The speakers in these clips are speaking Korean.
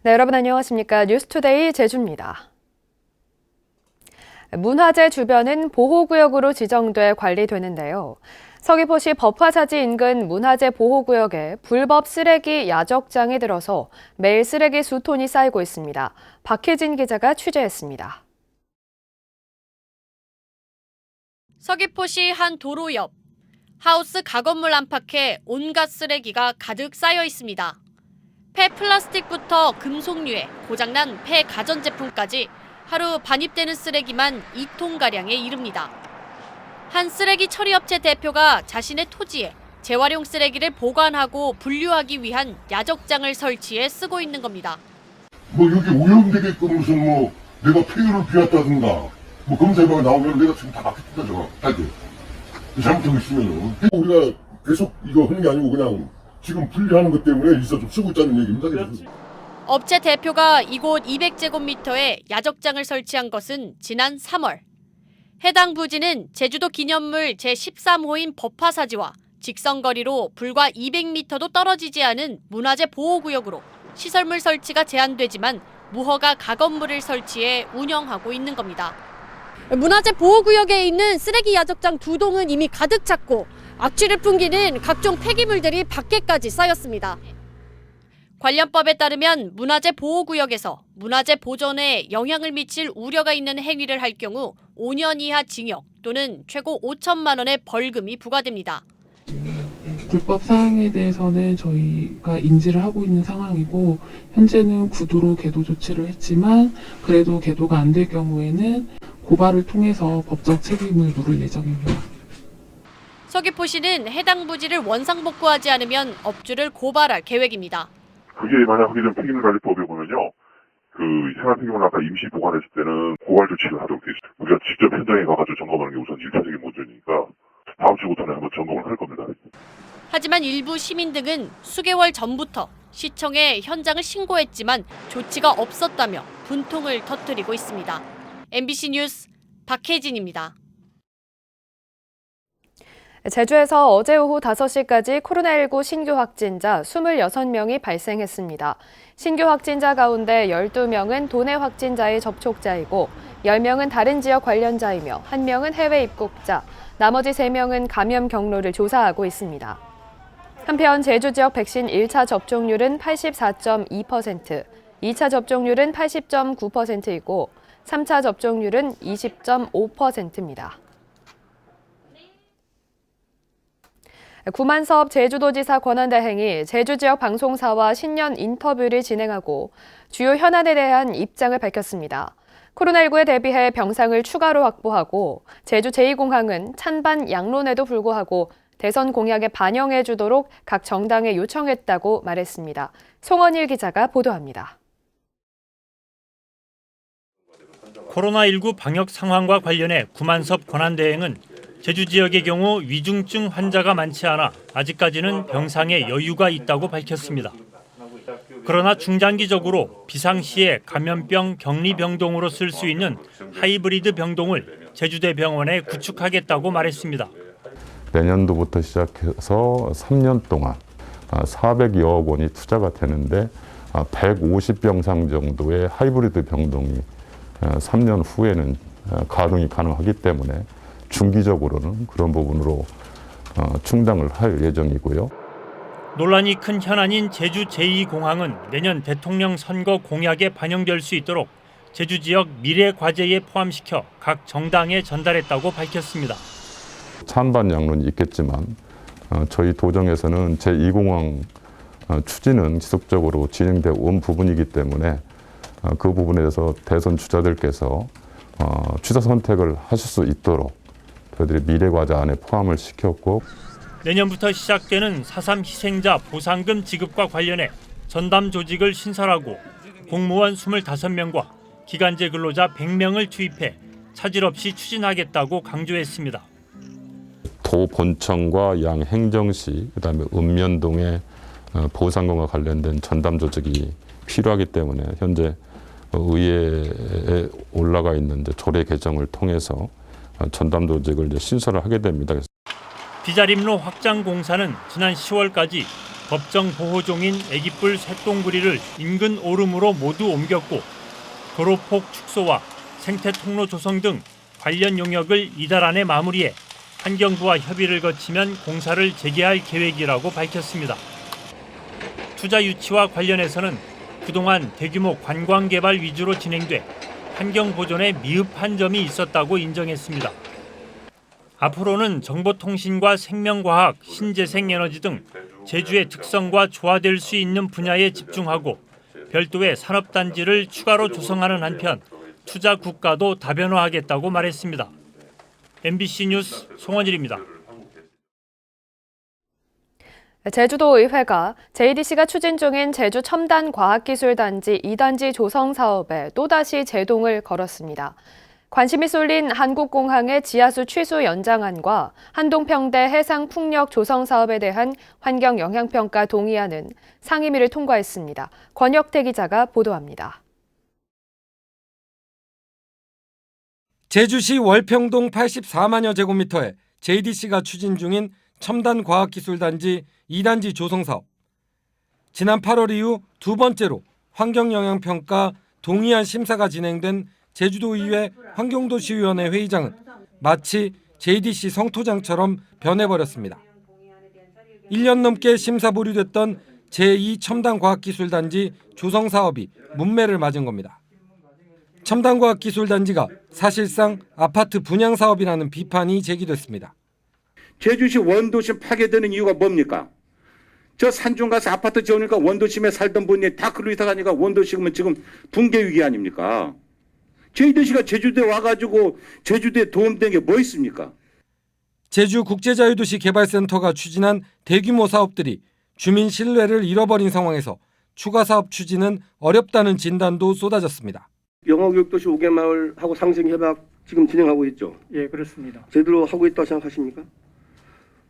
네, 여러분 안녕하십니까? 뉴스투데이 제주입니다. 문화재 주변은 보호구역으로 지정돼 관리되는데요. 서귀포시 법화사지 인근 문화재 보호구역에 불법 쓰레기 야적장이 들어서 매일 쓰레기 수톤이 쌓이고 있습니다. 박혜진 기자가 취재했습니다. 서귀포시 한 도로 옆 하우스 가건물 안팎에 온갖 쓰레기가 가득 쌓여 있습니다. 폐 플라스틱부터 금속류에 고장난 폐 가전제품까지 하루 반입되는 쓰레기만 2톤가량에 이릅니다. 한 쓰레기 처리업체 대표가 자신의 토지에 재활용 쓰레기를 보관하고 분류하기 위한 야적장을 설치해 쓰고 있는 겁니다. 여기 오염되게끔 무슨 내가 폐유를 비웠다든가 검사해봐 나오면 내가 지금 다 막혔다 저거 할 때. 잘못하고 있으면은 우리가 계속 이거 하는 게 아니고 그냥 지금 분리하는 것 때문에 일사 좀 쓰고 있다는 얘기입니다. 업체 대표가 이곳 200제곱미터에 야적장을 설치한 것은 지난 3월. 해당 부지는 제주도 기념물 제13호인 법화사지와 직선거리로 불과 200m도 떨어지지 않은 문화재 보호구역으로 시설물 설치가 제한되지만 무허가 가건물을 설치해 운영하고 있는 겁니다. 문화재 보호구역에 있는 쓰레기 야적장 2동은 이미 가득 찼고 악취를 풍기는 각종 폐기물들이 밖에까지 쌓였습니다. 관련법에 따르면 문화재 보호구역에서 문화재 보존에 영향을 미칠 우려가 있는 행위를 할 경우 5년 이하 징역 또는 최고 5천만 원의 벌금이 부과됩니다. 불법 사항에 대해서는 저희가 인지를 하고 있는 상황이고 현재는 구두로 계도 조치를 했지만 그래도 계도가 안 될 경우에는 고발을 통해서 법적 책임을 물을 예정입니다. 서귀포시는 해당 부지를 원상복구하지 않으면 업주를 고발할 계획입니다. 그게 만약 확인된 폐기물관리법에 보면요. 생활 폐기물 아까 임시 보관했을 때는 고발 조치를 하도록 돼 있어요. 우리가 직접 현장에 가가지고 점검하는 게 우선 1차적인 문제니까 다음 주부터는 한번 점검을 할 겁니다. 하지만 일부 시민 등은 수개월 전부터 시청에 현장을 신고했지만 조치가 없었다며 분통을 터뜨리고 있습니다. MBC 뉴스 박혜진입니다. 제주에서 어제 오후 5시까지 코로나19 신규 확진자 26명이 발생했습니다. 신규 확진자 가운데 12명은 도내 확진자의 접촉자이고 10명은 다른 지역 관련자이며 1명은 해외 입국자, 나머지 3명은 감염 경로를 조사하고 있습니다. 한편 제주 지역 백신 1차 접종률은 84.2%, 2차 접종률은 80.9%이고 3차 접종률은 20.5%입니다. 구만섭 제주도지사 권한대행이 제주 지역 방송사와 신년 인터뷰를 진행하고 주요 현안에 대한 입장을 밝혔습니다. 코로나19에 대비해 병상을 추가로 확보하고 제주 제2공항은 찬반 양론에도 불구하고 대선 공약에 반영해 주도록 각 정당에 요청했다고 말했습니다. 송원일 기자가 보도합니다. 코로나19 방역 상황과 관련해 구만섭 권한대행은 제주 지역의 경우 위중증 환자가 많지 않아 아직까지는 병상에 여유가 있다고 밝혔습니다. 그러나 중장기적으로 비상시에 감염병 격리병동으로 쓸 수 있는 하이브리드 병동을 제주대병원에 구축하겠다고 말했습니다. 내년도부터 시작해서 3년 동안 400여억 원이 투자가 되는데 150병상 정도의 하이브리드 병동이 3년 후에는 가동이 가능하기 때문에 중기적으로는 그런 부분으로 충당을 할 예정이고요. 논란이 큰 현안인 제주 제2공항은 내년 대통령 선거 공약에 반영될 수 있도록 제주 지역 미래 과제에 포함시켜 각 정당에 전달했다고 밝혔습니다. 찬반 양론이 있겠지만 저희 도정에서는 제2공항 추진은 지속적으로 진행되어 온 부분이기 때문에 그 부분에 대해서 대선 주자들께서 취사 선택을 하실 수 있도록 저희들이 미래과제 안에 포함을 시켰고 내년부터 시작되는 4.3 희생자 보상금 지급과 관련해 전담 조직을 신설하고 공무원 25명과 기간제 근로자 100명을 투입해 차질 없이 추진하겠다고 강조했습니다. 도 본청과 양 행정시 그다음에 읍면동의 보상금과 관련된 전담 조직이 필요하기 때문에 현재 의회에 올라가 있는 조례 개정을 통해서 전담 조직을 신설을 하게 됩니다. 비자림로 확장 공사는 지난 10월까지 법정 보호종인 애기뿔 쇳덩구리를 인근 오름으로 모두 옮겼고 도로폭 축소와 생태 통로 조성 등 관련 용역을 이달 안에 마무리해 환경부와 협의를 거치면 공사를 재개할 계획이라고 밝혔습니다. 투자 유치와 관련해서는 그동안 대규모 관광 개발 위주로 진행돼 환경 보존에 미흡한 점이 있었다고 인정했습니다. 앞으로는 정보통신과 생명과학, 신재생에너지 등 제주의 특성과 조화될 수 있는 분야에 집중하고 별도의 산업단지를 추가로 조성하는 한편 투자 국가도 다변화하겠다고 말했습니다. MBC 뉴스 송원일입니다. 제주도의회가 JDC가 추진 중인 제주 첨단과학기술단지 2단지 조성 사업에 또다시 제동을 걸었습니다. 관심이 쏠린 한국공항의 지하수 취수 연장안과 한동평대 해상풍력 조성 사업에 대한 환경영향평가 동의안은 상임위를 통과했습니다. 권혁태 기자가 보도합니다. 제주시 월평동 84만여 제곱미터에 JDC가 추진 중인 첨단과학기술단지 2단지 조성 사업. 지난 8월 이후 두 번째로 환경영향평가 동의안 심사가 진행된 제주도의회 환경도시위원회 회의장은 마치 JDC 성토장처럼 변해버렸습니다. 1년 넘게 심사 보류됐던 제2 첨단과학기술단지 조성 사업이 문매를 맞은 겁니다. 첨단과학기술단지가 사실상 아파트 분양 사업이라는 비판이 제기됐습니다. 제주시 원도심 파괴되는 이유가 뭡니까? 저 산중 가서 아파트 지으니까 원도심에 살던 분이 다 그로 이사 가니까 원도심은 지금 붕괴 위기 아닙니까? JDC가 제주도에 와가지고 제주도에 도움된 게 뭐 있습니까? 제주국제자유도시 개발센터가 추진한 대규모 사업들이 주민 신뢰를 잃어버린 상황에서 추가 사업 추진은 어렵다는 진단도 쏟아졌습니다. 영어교육도시 5개마을하고 상생협약 지금 진행하고 있죠? 예, 그렇습니다. 제대로 하고 있다고 생각하십니까?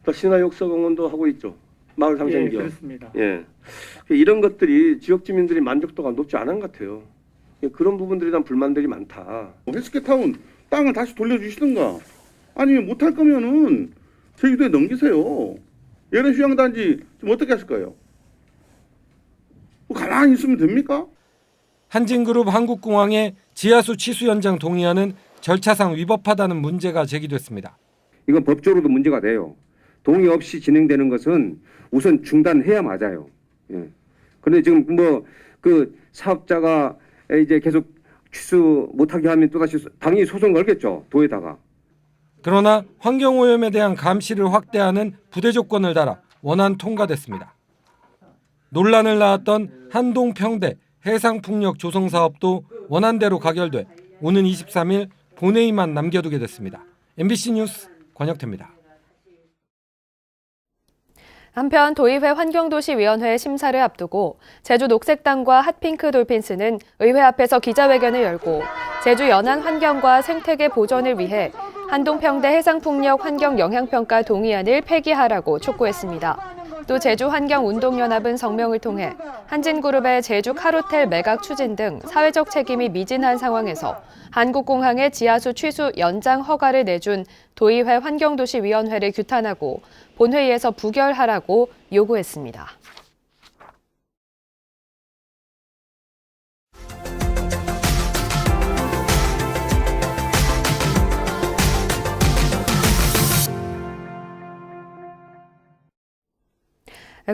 또 신화역사공원도 하고 있죠? 마을 상생기업. 예, 그렇습니다. 예. 이런 것들이 지역 주민들이 만족도가 높지 않은 것 같아요. 그런 부분들에 대한 불만들이 많다. 헬스케타운 땅을 다시 돌려주시든가 아니면 못할 거면은 제주도에 넘기세요. 얘네 휴양단지 좀 어떻게 하실 거예요? 뭐 가만히 있으면 됩니까? 한진그룹 한국공항의 지하수 취수 연장 동의안은 절차상 위법하다는 문제가 제기됐습니다. 이건 법적으로도 문제가 돼요. 동의 없이 진행되는 것은 우선 중단해야 맞아요. 예. 그런데 지금 그 사업자가 이제 계속 취수 못하게 하면 또다시 당연히 소송 걸겠죠. 도에다가. 그러나 환경오염에 대한 감시를 확대하는 부대 조건을 달아 원안 통과됐습니다. 논란을 낳았던 한동평대 해상풍력 조성 사업도 원안대로 가결돼 오는 23일 본회의만 남겨두게 됐습니다. MBC 뉴스 권혁태입니다. 한편 도의회 환경도시위원회 심사를 앞두고 제주 녹색당과 핫핑크 돌핀스는 의회 앞에서 기자회견을 열고 제주 연안 환경과 생태계 보존을 위해 한동평대 해상풍력 환경영향평가 동의안을 폐기하라고 촉구했습니다. 또 제주환경운동연합은 성명을 통해 한진그룹의 제주 카루텔 매각 추진 등 사회적 책임이 미진한 상황에서 한국공항의 지하수 취수 연장 허가를 내준 도의회 환경도시위원회를 규탄하고 본회의에서 부결하라고 요구했습니다.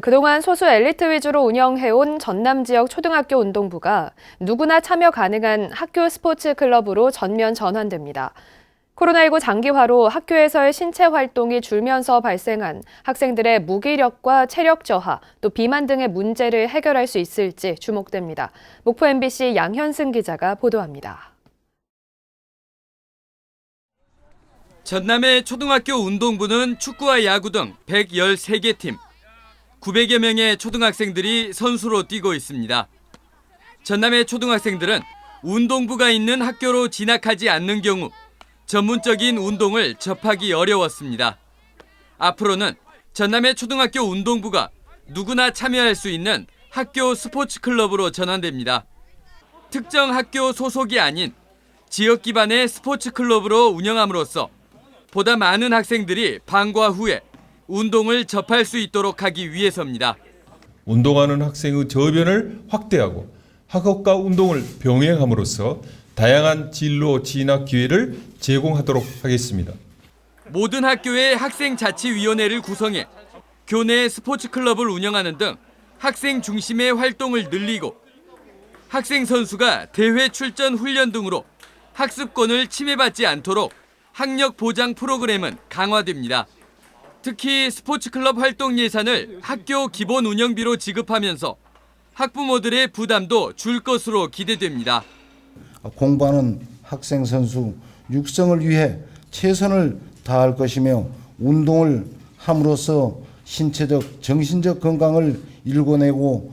그동안 소수 엘리트 위주로 운영해온 전남 지역 초등학교 운동부가 누구나 참여 가능한 학교 스포츠 클럽으로 전면 전환됩니다. 코로나19 장기화로 학교에서의 신체 활동이 줄면서 발생한 학생들의 무기력과 체력 저하, 또 비만 등의 문제를 해결할 수 있을지 주목됩니다. 목포 MBC 양현승 기자가 보도합니다. 전남의 초등학교 운동부는 축구와 야구 등 113개 팀, 900여 명의 초등학생들이 선수로 뛰고 있습니다. 전남의 초등학생들은 운동부가 있는 학교로 진학하지 않는 경우 전문적인 운동을 접하기 어려웠습니다. 앞으로는 전남의 초등학교 운동부가 누구나 참여할 수 있는 학교 스포츠 클럽으로 전환됩니다. 특정 학교 소속이 아닌 지역 기반의 스포츠 클럽으로 운영함으로써 보다 많은 학생들이 방과 후에 운동을 접할 수 있도록 하기 위해서입니다. 운동하는 학생의 저변을 확대하고 학업과 운동을 병행함으로써 다양한 진로 진학 기회를 제공하도록 하겠습니다. 모든 학교의 학생자치위원회를 구성해 교내 스포츠 클럽을 운영하는 등 학생 중심의 활동을 늘리고 학생 선수가 대회 출전 훈련 등으로 학습권을 침해받지 않도록 학력 보장 프로그램은 강화됩니다. 특히 스포츠 클럽 활동 예산을 학교 기본 운영비로 지급하면서 학부모들의 부담도 줄 것으로 기대됩니다. 공부하는 학생 선수 육성을 위해 최선을 다할 것이며 운동을 함으로써 신체적, 정신적 건강을 일궈내고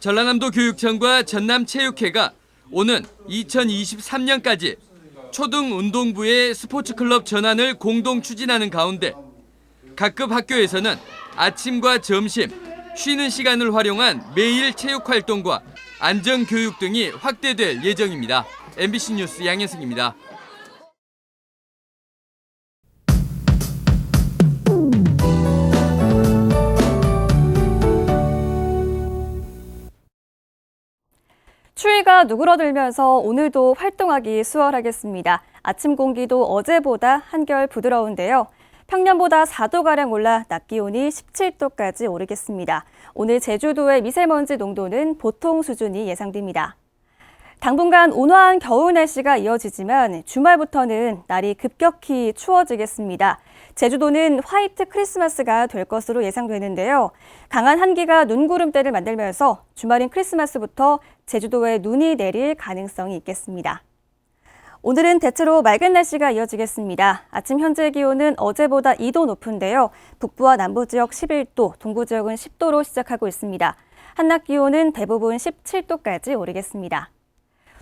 전라남도 교육청과 전남체육회가 오는 2023년까지 초등운동부의 스포츠클럽 전환을 공동 추진하는 가운데 각급 학교에서는 아침과 점심, 쉬는 시간을 활용한 매일 체육 활동과 안전교육 등이 확대될 예정입니다. MBC 뉴스 양현승입니다. 추위가 누그러들면서 오늘도 활동하기 수월하겠습니다. 아침 공기도 어제보다 한결 부드러운데요. 평년보다 4도가량 올라 낮 기온이 17도까지 오르겠습니다. 오늘 제주도의 미세먼지 농도는 보통 수준이 예상됩니다. 당분간 온화한 겨울 날씨가 이어지지만 주말부터는 날이 급격히 추워지겠습니다. 제주도는 화이트 크리스마스가 될 것으로 예상되는데요. 강한 한기가 눈구름대를 만들면서 주말인 크리스마스부터 제주도에 눈이 내릴 가능성이 있겠습니다. 오늘은 대체로 맑은 날씨가 이어지겠습니다. 아침 현재 기온은 어제보다 2도 높은데요. 북부와 남부 지역 11도, 동부 지역은 10도로 시작하고 있습니다. 한낮 기온은 대부분 17도까지 오르겠습니다.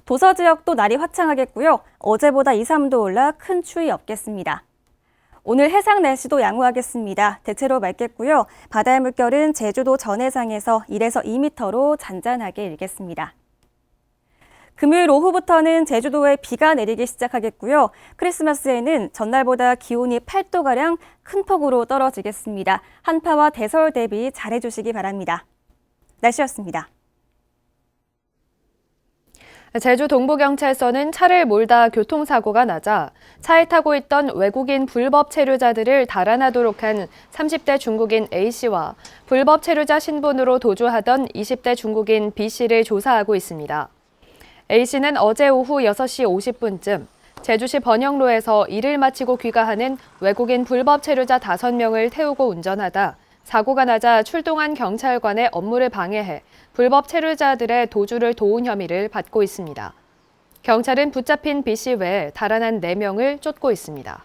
도서 지역도 날이 화창하겠고요. 어제보다 2, 3도 올라 큰 추위 없겠습니다. 오늘 해상 날씨도 양호하겠습니다. 대체로 맑겠고요. 바다의 물결은 제주도 전해상에서 1에서 2m로 잔잔하게 일겠습니다. 금요일 오후부터는 제주도에 비가 내리기 시작하겠고요. 크리스마스에는 전날보다 기온이 8도가량 큰 폭으로 떨어지겠습니다. 한파와 대설 대비 잘해주시기 바랍니다. 날씨였습니다. 제주 동부경찰서는 차를 몰다 교통사고가 나자 차에 타고 있던 외국인 불법 체류자들을 달아나도록 한 30대 중국인 A씨와 불법 체류자 신분으로 도주하던 20대 중국인 B씨를 조사하고 있습니다. A씨는 어제 오후 6시 50분쯤 제주시 번영로에서 일을 마치고 귀가하는 외국인 불법 체류자 5명을 태우고 운전하다 사고가 나자 출동한 경찰관의 업무를 방해해 불법 체류자들의 도주를 도운 혐의를 받고 있습니다. 경찰은 붙잡힌 B씨 외에 달아난 4명을 쫓고 있습니다.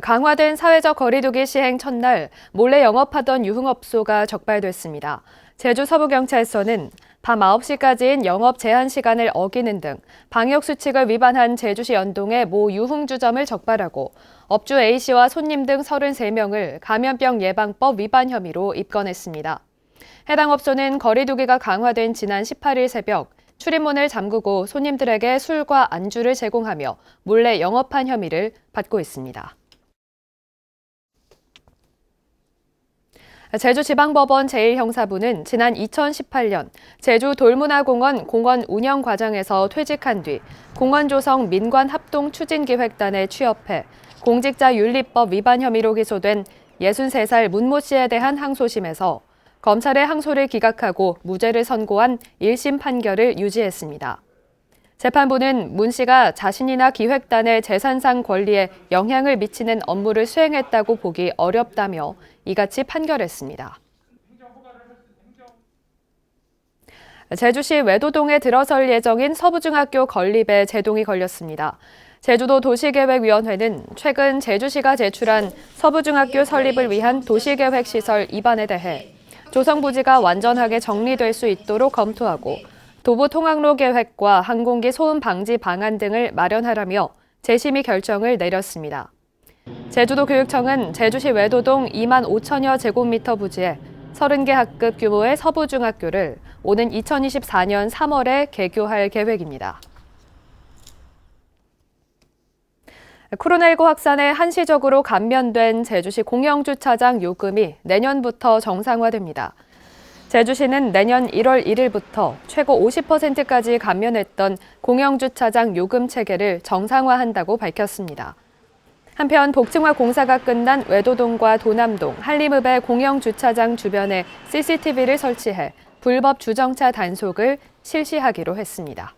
강화된 사회적 거리두기 시행 첫날 몰래 영업하던 유흥업소가 적발됐습니다. 제주 서부경찰서는 밤 9시까지인 영업 제한 시간을 어기는 등 방역수칙을 위반한 제주시 연동의 모 유흥주점을 적발하고 업주 A씨와 손님 등 33명을 감염병 예방법 위반 혐의로 입건했습니다. 해당 업소는 거리두기가 강화된 지난 18일 새벽 출입문을 잠그고 손님들에게 술과 안주를 제공하며 몰래 영업한 혐의를 받고 있습니다. 제주지방법원 제1형사부는 지난 2018년 제주 돌문화공원 공원 운영 과정에서 퇴직한 뒤 공원 조성 민관 합동 추진기획단에 취업해 공직자윤리법 위반 혐의로 기소된 63살 문모 씨에 대한 항소심에서 검찰의 항소를 기각하고 무죄를 선고한 1심 판결을 유지했습니다. 재판부는 문 씨가 자신이나 기획단의 재산상 권리에 영향을 미치는 업무를 수행했다고 보기 어렵다며 이같이 판결했습니다. 제주시 외도동에 들어설 예정인 서부중학교 건립에 제동이 걸렸습니다. 제주도 도시계획위원회는 최근 제주시가 제출한 서부중학교 설립을 위한 도시계획시설 입안에 대해 조성부지가 완전하게 정리될 수 있도록 검토하고 도보 통학로 계획과 항공기 소음 방지 방안 등을 마련하라며 재심의 결정을 내렸습니다. 제주도 교육청은 제주시 외도동 2만 5천여 제곱미터 부지에 30개 학급 규모의 서부중학교를 오는 2024년 3월에 개교할 계획입니다. 코로나19 확산에 한시적으로 감면된 제주시 공영주차장 요금이 내년부터 정상화됩니다. 제주시는 내년 1월 1일부터 최고 50%까지 감면했던 공영주차장 요금 체계를 정상화한다고 밝혔습니다. 한편 복층화 공사가 끝난 외도동과 도남동, 한림읍의 공영주차장 주변에 CCTV를 설치해 불법 주정차 단속을 실시하기로 했습니다.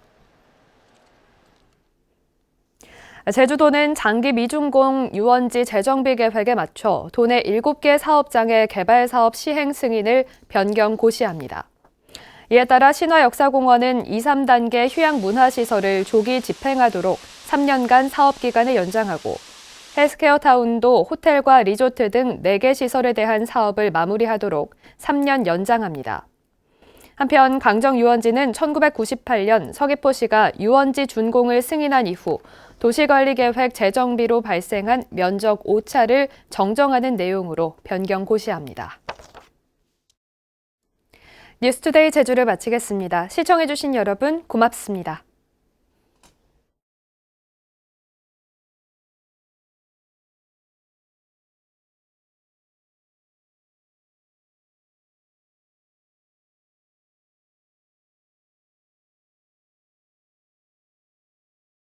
제주도는 장기 미준공 유원지 재정비 계획에 맞춰 도내 7개 사업장의 개발 사업 시행 승인을 변경 고시합니다. 이에 따라 신화역사공원은 2, 3단계 휴양 문화시설을 조기 집행하도록 3년간 사업 기간을 연장하고 헬스케어 타운도 호텔과 리조트 등 4개 시설에 대한 사업을 마무리하도록 3년 연장합니다. 한편 강정유원지는 1998년 서귀포시가 유원지 준공을 승인한 이후 도시관리계획 재정비로 발생한 면적 오차를 정정하는 내용으로 변경 고시합니다. 뉴스투데이 제주를 마치겠습니다. 시청해주신 여러분 고맙습니다.